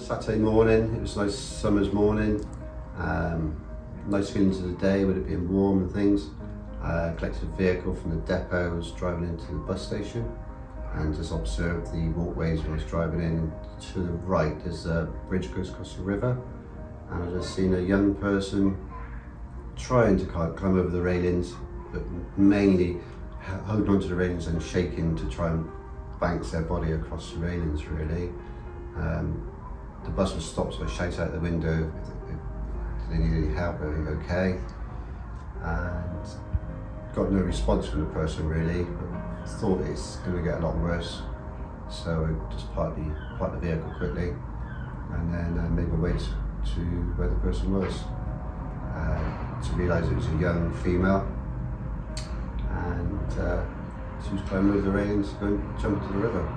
Saturday morning, it was a nice summer's morning. Nice feelings of the day with it being warm and things. Collected a vehicle from the depot, was driving into the bus station and just observed the walkways when I was driving in. To the right there's a bridge goes across the river, and I just seen a young person trying to climb over the railings, but mainly holding onto the railings and shaking to try and bounce their body across the railings really. The bus was stopped, so I shouted out the window if they needed any help, are they okay? And got no response from the person really, but thought it's going to get a lot worse. So I just parked the vehicle quickly and then made my way to where the person was. To realise it was a young female, and she was climbing over the railings, going to jump into the river.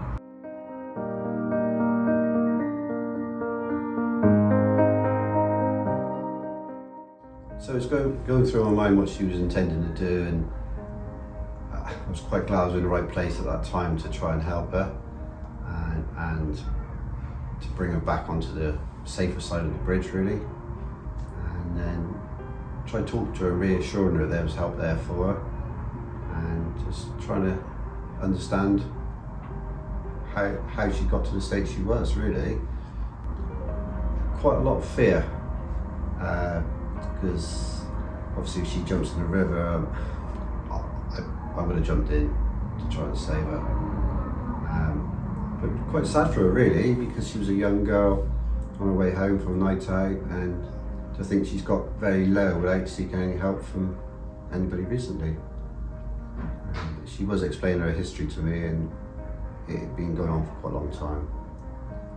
So it's going through my mind what she was intending to do, and I was quite glad I was in the right place at that time to try and help her and to bring her back onto the safer side of the bridge really, and then try to talk to her, reassuring her there was help there for her, and just trying to understand how she got to the state she was really. Quite a lot of fear, because obviously if she jumps in the river, I would have jumped in to try and save her. But quite sad for her really, because she was a young girl on her way home from a night out, and to think she's got very low without seeking any help from anybody recently. She was explaining her history to me, and it had been going on for quite a long time,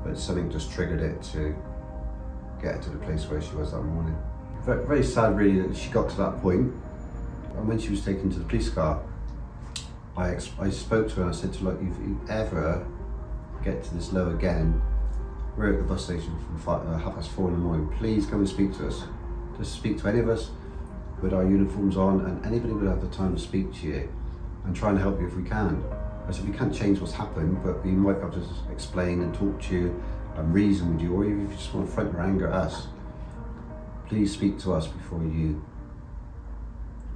but something just triggered it to get her to the place where she was that morning. Very, very sad really that she got to that point. And when she was taken to the police car, I spoke to her and I said to her, like, if you ever get to this low again, we're at the bus station from 4:30 in the morning, please come and speak to us. Just speak to any of us with our uniforms on, and anybody will have the time to speak to you and try and help you if we can. I said, we can't change what's happened, but we might be able to explain and talk to you and reason with you, or even if you just want to front your anger at us, please speak to us before you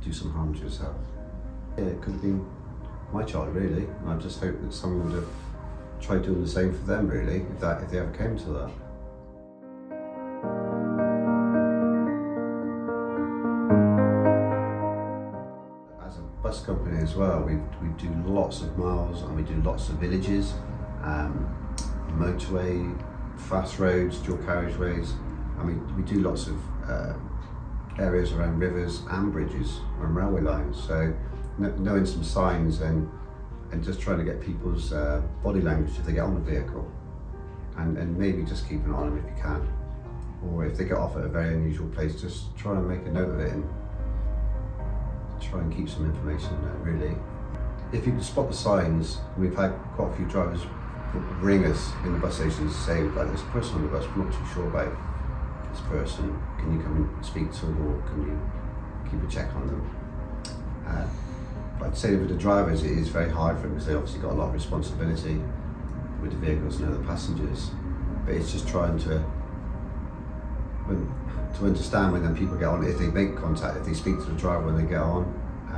do some harm to yourself. Yeah, it could have been my child really, and I just hope that someone would have tried doing the same for them really, if they ever came to that. As a bus company as well, we do lots of miles and we do lots of villages, motorway, fast roads, dual carriageways, and we do lots of areas around rivers and bridges and railway lines. So knowing some signs and just trying to get people's body language if they get on the vehicle, and maybe just keep an eye on them if you can, or if they get off at a very unusual place, just try and make a note of it and try and keep some information there really. If you can spot the signs, we've had quite a few drivers ring us in the bus stations to say, like, there's a person on the bus, we're not too sure about this person, can you come and speak to them, or can you keep a check on them? I'd say with the drivers it is very hard for them because they obviously got a lot of responsibility with the vehicles and other passengers, but it's just trying to understand when then people get on, if they make contact, if they speak to the driver when they get on,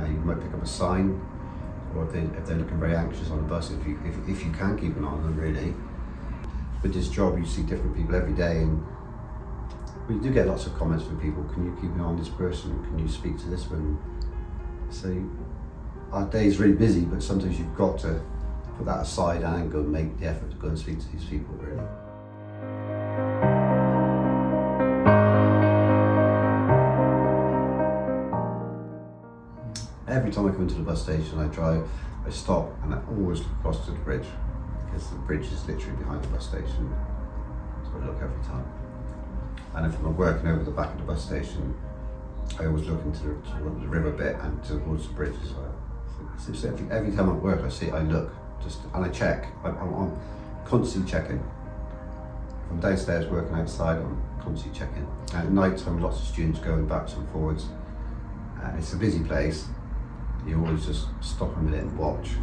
you might pick up a sign, or if they're looking very anxious on the bus, if you can keep an eye on them really. With this job you see different people every day, and we do get lots of comments from people, can you keep an eye on this person, can you speak to this one? So our day is really busy, but sometimes you've got to put that aside and go and make the effort to go and speak to these people really. Every time I come into the bus station, I stop and I always look across to the bridge, because the bridge is literally behind the bus station, so I look every time. And if I'm working over the back of the bus station, I always look into the river bit and towards the bridge as well. So every time I work, I look, and I check. I'm constantly checking. If I'm downstairs working outside, I'm constantly checking. And at night time, lots of students going backwards and forwards. And it's a busy place. You always just stop a minute and watch.